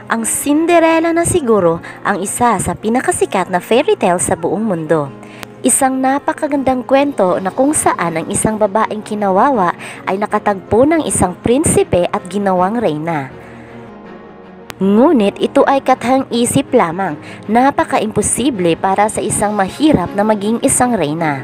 Ang Cinderella na siguro ang isa sa pinakasikat na fairy tale sa buong mundo. Isang napakagandang kwento na kung saan ang isang babaeng kinawawa ay nakatagpo ng isang prinsipe at ginawang reyna. Ngunit ito ay kathang isip lamang, napaka-imposible para sa isang mahirap na maging isang reyna.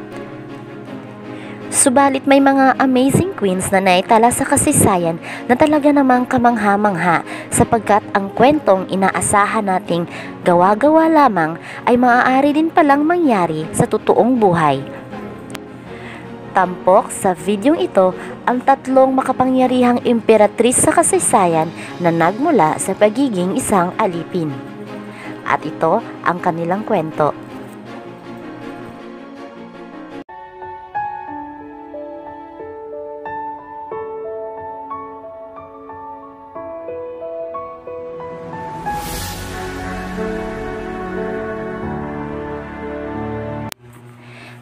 Subalit may mga amazing queens na naitala sa kasaysayan na talaga namang kamangha-mangha sapagkat ang kwentong inaasahan nating gawa-gawa lamang ay maaari din palang mangyari sa totoong buhay. Tampok sa videong ito ang tatlong makapangyarihang imperatrice sa kasaysayan na nagmula sa pagiging isang alipin. At ito ang kanilang kwento.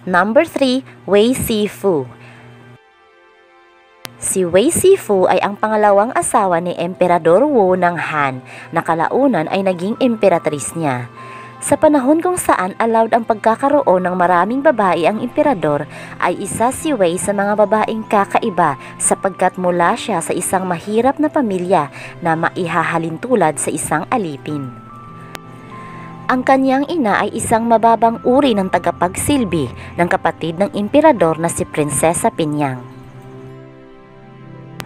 Number 3, Wei Sifu. Si Wei Sifu ay ang pangalawang asawa ni Emperador Wu ng Han, na kalaunan ay naging imperatrice niya. Sa panahon kung saan allowed ang pagkakaroon ng maraming babae ang emperador, ay isa si Wei sa mga babaeng kakaiba sapagkat mula siya sa isang mahirap na pamilya na maihahalin tulad sa isang alipin. Ang kanyang ina ay isang mababang uri ng tagapagsilbi ng kapatid ng emperador na si Prinsesa Pinyang.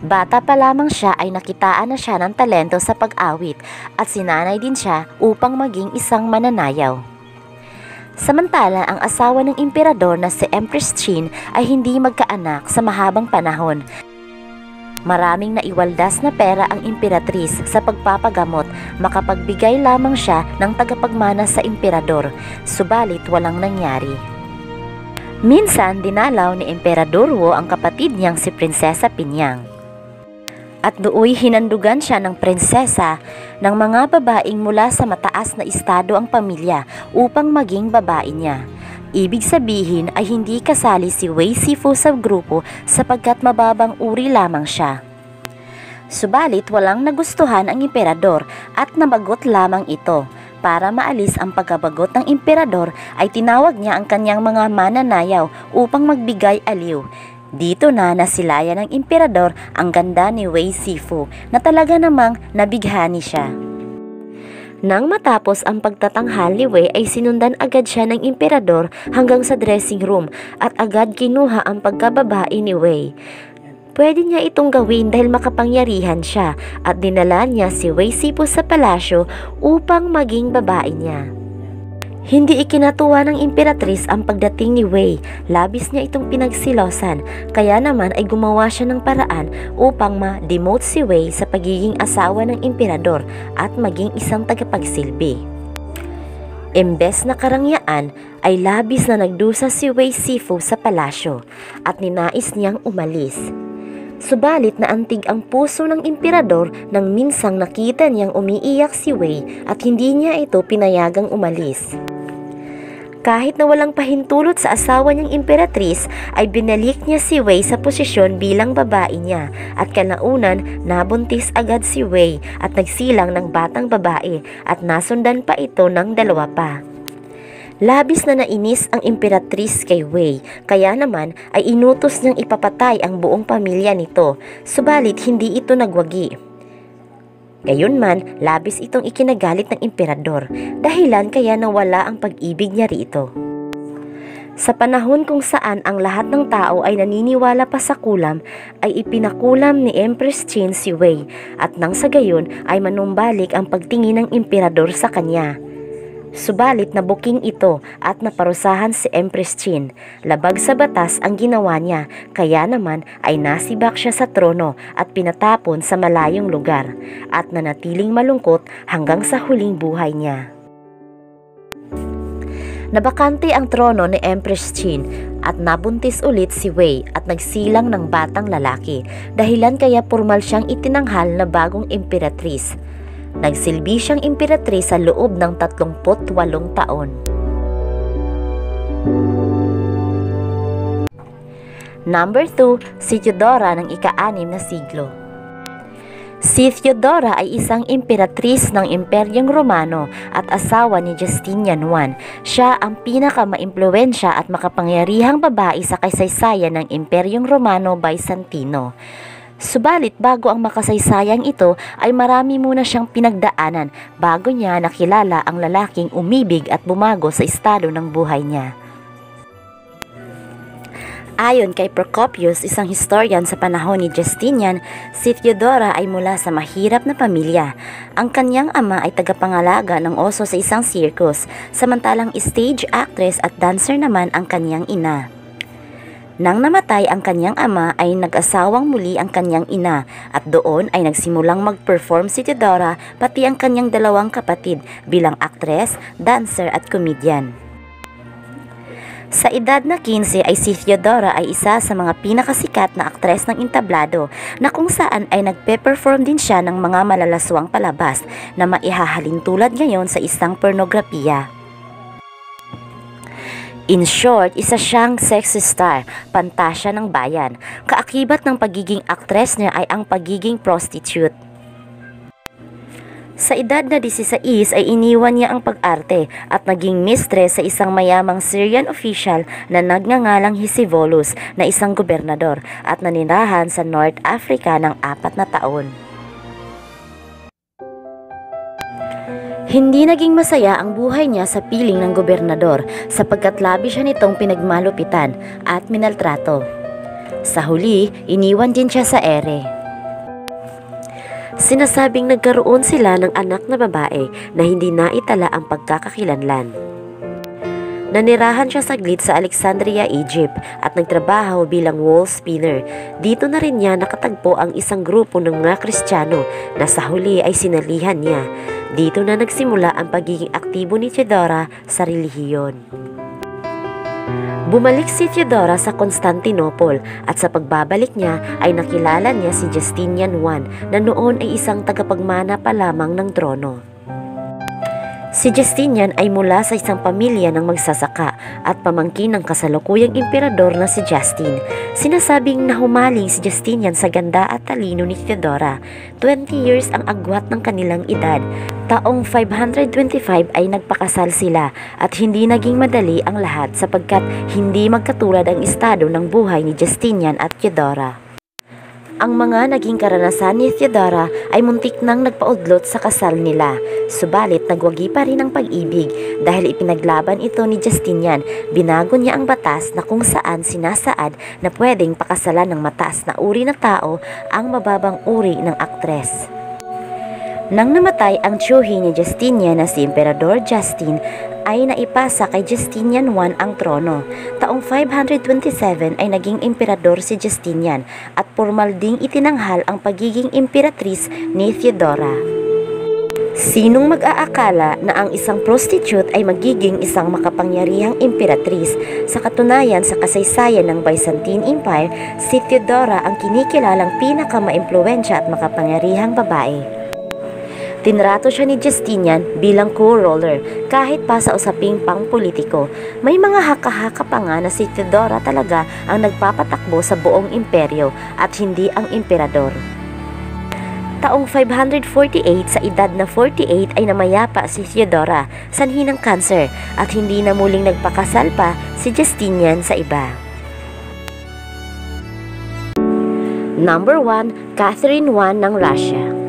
Bata pa lamang siya ay nakitaan na siya ng talento sa pag-awit at sinanay din siya upang maging isang mananayaw. Samantala, ang asawa ng emperador na si Empress Qin ay hindi magkaanak sa mahabang panahon. Maraming naiwaldas na pera ang imperatrice sa pagpapagamot, makapagbigay lamang siya ng tagapagmana sa emperador, subalit walang nangyari. Minsan dinalaw ni Emperador Wu ang kapatid niyang si Prinsesa Pinyang. At dooy hinandugan siya ng prinsesa ng mga babaeng mula sa mataas na estado ang pamilya upang maging babae niya. Ibig sabihin ay hindi kasali si Wei Sifu sa grupo sapagkat mababang uri lamang siya. Subalit walang nagustuhan ang emperador at nabagot lamang ito. Para maalis ang pagkabagot ng emperador ay tinawag niya ang kanyang mga mananayaw upang magbigay aliw. Dito na nasilayan ng emperador ang ganda ni Wei Sifu na talaga namang nabighani siya. Nang matapos ang pagtatanghal ni Wei ay sinundan agad siya ng emperador hanggang sa dressing room at agad kinuha ang pagkababae ni Wei. Pwede niya itong gawin dahil makapangyarihan siya at dinala niya si Wei Sifu sa palasyo upang maging babae niya. Hindi ikinatuwa ng imperatrice ang pagdating ni Wei, labis niya itong pinagsilosan, kaya naman ay gumawa siya ng paraan upang ma-demote si Wei sa pagiging asawa ng emperador at maging isang tagapagsilbi. Imbes na karangyaan ay labis na nagdusa si Wei Sifu sa palasyo at ninais niyang umalis. Subalit naantig ang puso ng emperador nang minsang nakita niyang umiiyak si Wei at hindi niya ito pinayagang umalis. Kahit na walang pahintulot sa asawa niyang imperatrice, ay binalik niya si Wei sa posisyon bilang babae niya at kalaunan nabuntis agad si Wei at nagsilang ng batang babae at nasundan pa ito ng dalawa pa. Labis na nainis ang imperatrice kay Wei, kaya naman ay inutos niyang ipapatay ang buong pamilya nito, subalit hindi ito nagwagi. Gayunman, labis itong ikinagalit ng emperador, dahilan kaya nawala ang pag-ibig niya rito. Sa panahon kung saan ang lahat ng tao ay naniniwala pa sa kulam, ay ipinakulam ni Empress Qin si Wei at nang sa gayon ay manumbalik ang pagtingin ng emperador sa kanya. Subalit nabuking ito at naparusahan si Empress Qin. Labag sa batas ang ginawa niya, kaya naman ay nasibak siya sa trono at pinatapon sa malayong lugar at nanatiling malungkot hanggang sa huling buhay niya. Nabakante ang trono ni Empress Qin at nabuntis ulit si Wei at nagsilang ng batang lalaki, dahilan kaya formal siyang itinanghal na bagong imperatrice. Nagsilbi siyang imperatrice sa loob ng 38 taon. Number 2, si Theodora ng ika-6 na siglo. Si Theodora ay isang imperatris ng Imperyong Romano at asawa ni Justinian I. Siya ang pinakamaimpluwensya at makapangyarihang babae sa kasaysayan ng Imperyong Romano-Byzantino. Subalit bago ang makasaysayang ito ay marami muna siyang pinagdaanan bago niya nakilala ang lalaking umibig at bumago sa estado ng buhay niya. Ayon kay Procopius, isang historian sa panahon ni Justinian, si Theodora ay mula sa mahirap na pamilya. Ang kanyang ama ay tagapangalaga ng oso sa isang circus, samantalang stage actress at dancer naman ang kanyang ina. Nang namatay ang kanyang ama ay nag-asawang muli ang kanyang ina at doon ay nagsimulang mag-perform si Theodora pati ang kanyang dalawang kapatid bilang actress, dancer at comedian. Sa edad na 15 ay si Theodora ay isa sa mga pinakasikat na aktres ng entablado na kung saan ay nagpe-perform din siya ng mga malalaswang palabas na maihahalin tulad ngayon sa isang pornografiya. In short, isa siyang sexy star, pantasya ng bayan. Kaakibat ng pagiging aktres niya ay ang pagiging prostitute. Sa edad na 16 ay iniwan niya ang pag-arte at naging mistress sa isang mayamang Syrian official na nagngangalang Hisivolus na isang gobernador at nanirahan sa North Africa ng 4 na taon. Hindi naging masaya ang buhay niya sa piling ng gobernador sapagkat labi siya nitong pinagmalupitan at minaltrato. Sa huli, iniwan din siya sa ere. Sinasabing nagkaroon sila ng anak na babae na hindi naitala ang pagkakakilanlan. Nanirahan siya saglit sa Alexandria, Egypt at nagtrabaho bilang wall spinner. Dito na rin niya nakatagpo ang isang grupo ng mga Kristiyano na sa huli ay sinalihan niya. Dito na nagsimula ang pagiging aktibo ni Theodora sa relihiyon. Bumalik si Theodora sa Constantinople at sa pagbabalik niya ay nakilala niya si Justinian I na noon ay isang tagapagmana pa lamang ng trono. Si Justinian ay mula sa isang pamilya ng magsasaka at pamangkin ng kasalukuyang emperador na si Justin. Sinasabing nahumaling si Justinian sa ganda at talino ni Theodora. 20 years ang agwat ng kanilang edad. Taong 525 ay nagpakasal sila at hindi naging madali ang lahat sapagkat hindi magkatulad ang estado ng buhay ni Justinian at Theodora. Ang mga naging karanasan ni Theodora ay muntik nang nagpaudlot sa kasal nila. Subalit nagwagi pa rin ang pag-ibig dahil ipinaglaban ito ni Justinian. Binago niya ang batas na kung saan sinasaad na pwedeng pakasalan ng mataas na uri na tao ang mababang uri ng aktres. Nang namatay ang tiyuhi ni Justinian na si Emperador Justin, ay naipasa kay Justinian I ang trono. Taong 527 ay naging emperador si Justinian at formal ding itinanghal ang pagiging emperatris ni Theodora. Sinong mag-aakala na ang isang prostitute ay magiging isang makapangyarihang emperatris? Sa katunayan, sa kasaysayan ng Byzantine Empire, si Theodora ang kinikilalang pinakamaimpluwensya at makapangyarihang babae. Tinrato siya ni Justinian bilang co-ruler kahit pa sa usaping pang-politiko. May mga haka-haka pa nga na si Theodora talaga ang nagpapatakbo sa buong imperyo at hindi ang emperador. Taong 548 sa edad na 48 ay namayapa si Theodora, sanhi ng cancer at hindi na muling nagpakasal pa si Justinian sa iba. Number 1, Catherine I ng Russia.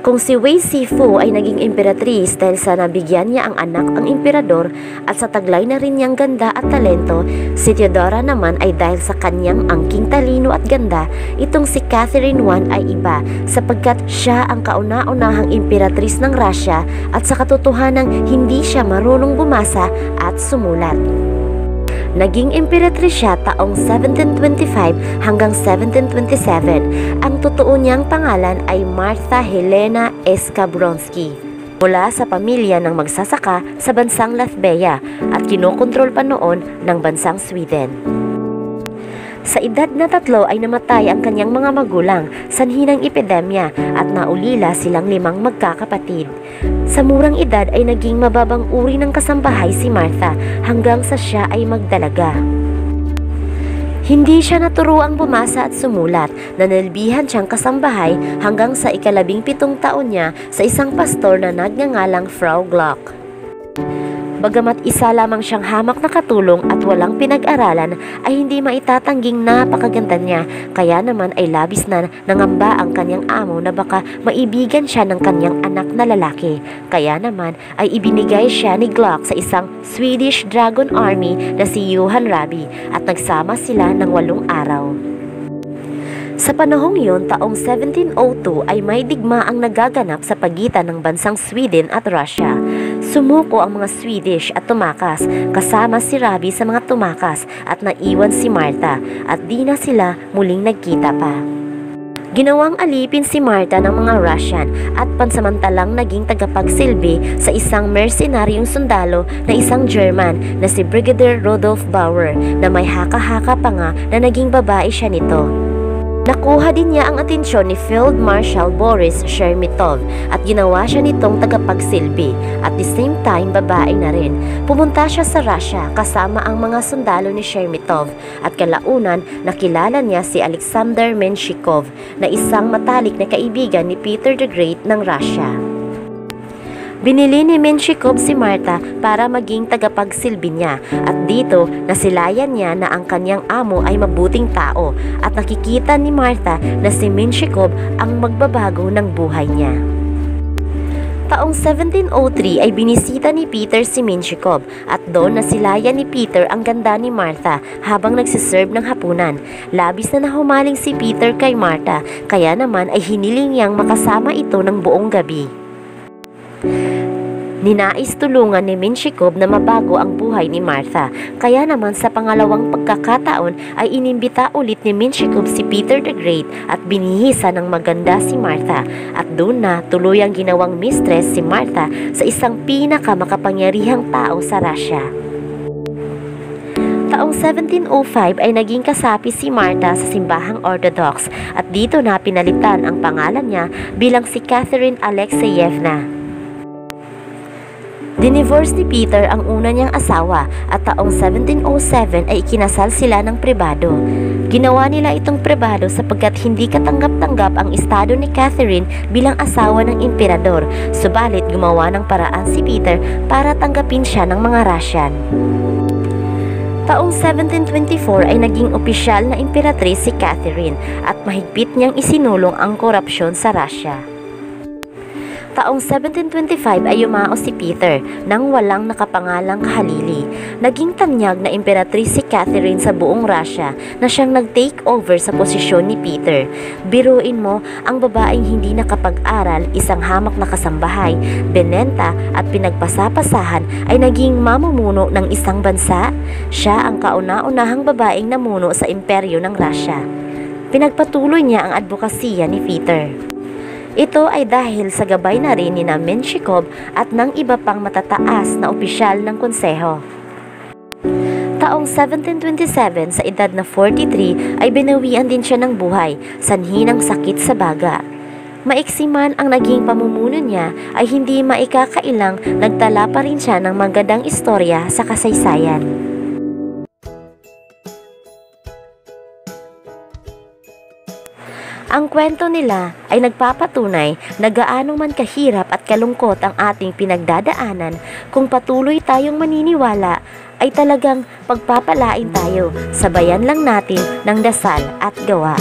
Kung si Wei Sifu ay naging emperatris dahil sa nabigyan niya ang anak ang emperador at sa taglay na rin niyang ganda at talento, si Theodora naman ay dahil sa kanyang angking talino at ganda, itong si Catherine I ay iba sapagkat siya ang kauna-unahang emperatris ng Russia at sa katotohanang hindi siya marunong bumasa at sumulat. Naging emperatris siya taong 1725 hanggang 1727. Ang totoo niyang pangalan ay Martha Helena Skabronsky. Mula sa pamilya ng magsasaka sa bansang Latvia at kinokontrol pa noon ng bansang Sweden. Sa edad na 3 ay namatay ang kanyang mga magulang sanhi ng epidemya at naulila silang 5 magkakapatid. Sa murang edad ay naging mababang uri ng kasambahay si Martha hanggang sa siya ay magdalaga. Hindi siya naturuang bumasa at sumulat, nanilbihan siyang kasambahay hanggang sa 17 taon niya sa isang pastor na nagngangalang Frau Glock. Bagamat isa lamang siyang hamak na katulong at walang pinag-aralan, ay hindi maitatangging napakaganda niya, kaya naman ay labis na nangamba ang kanyang amo na baka maibigan siya ng kanyang anak na lalaki. Kaya naman ay ibinigay siya ni Glock sa isang Swedish Dragon Army na si Johan Rabi at nagsama sila ng 8 araw. Sa panahong yun, taong 1702 ay may digma ang nagaganap sa pagitan ng bansang Sweden at Russia. Sumuko ang mga Swedish at tumakas, kasama si Rabi sa mga tumakas at naiwan si Marta at di na sila muling nagkita pa. Ginawang alipin si Marta ng mga Russian at pansamantalang naging tagapagsilbi sa isang mercenaryong sundalo na isang German na si Brigadier Rudolf Bauer na may haka-haka pa nga na naging babae siya nito. Nakuha din niya ang atensyon ni Field Marshal Boris Shermitov at ginawa siya nitong tagapagsilbi at the same time babae na rin. Pumunta siya sa Russia kasama ang mga sundalo ni Shermitov at kalaunan nakilala niya si Alexander Menshikov na isang matalik na kaibigan ni Peter the Great ng Russia. Binili ni Menshikov si Marta para maging tagapagsilbi niya at dito nasilayan niya na ang kanyang amo ay mabuting tao at nakikita ni Marta na si Menshikov ang magbabago ng buhay niya. Taong 1703 ay binisita ni Peter si Menshikov at doon nasilayan ni Peter ang ganda ni Marta habang nagsiserve ng hapunan. Labis na nahumaling si Peter kay Marta kaya naman ay hiniling niyang makasama ito ng buong gabi. Ninais tulungan ni Menshikov na mabago ang buhay ni Martha, kaya naman sa pangalawang pagkakataon ay inimbita ulit ni Menshikov si Peter the Great at binihisa ng maganda si Martha at doon na tuluyang ginawang mistress si Martha sa isang pinakamakapangyarihang tao sa Russia. Taong 1705 ay naging kasapi si Martha sa simbahang Orthodox at dito na pinalitan ang pangalan niya bilang si Catherine Alexeyevna. Dinivorce ni Peter ang una niyang asawa at taong 1707 ay ikinasal sila ng pribado. Ginawa nila itong pribado sapagkat hindi katanggap-tanggap ang estado ni Catherine bilang asawa ng emperador, subalit gumawa ng paraan si Peter para tanggapin siya ng mga Russian. Taong 1724 ay naging opisyal na emperatris si Catherine at mahigpit niyang isinulong ang korupsyon sa Russia. Taong 1725 ay yumao si Peter nang walang nakapangalang kahalili. Naging tanyag na emperatris si Catherine sa buong Russia na siyang nag-take over sa posisyon ni Peter. Biruin mo, ang babaeng hindi nakapag-aral, isang hamak na kasambahay, benenta at pinagpasapasahan ay naging mamumuno ng isang bansa. Siya ang kauna-unahang babaeng namuno sa imperyo ng Russia. Pinagpatuloy niya ang advokasya ni Peter. Ito ay dahil sa gabay na rin ni Menshikov at ng iba pang matataas na opisyal ng konseho. Taong 1727 sa edad na 43 ay binawian din siya ng buhay, sanhi ng sakit sa baga. Maiksi man ang naging pamumuno niya ay hindi maikakailang nagtala pa rin siya ng magandang istorya sa kasaysayan. Ang kwento nila ay nagpapatunay na gaano man kahirap at kalungkot ang ating pinagdadaanan, kung patuloy tayong maniniwala ay talagang pagpapalain tayo. Sabayan lang natin ng dasal at gawa.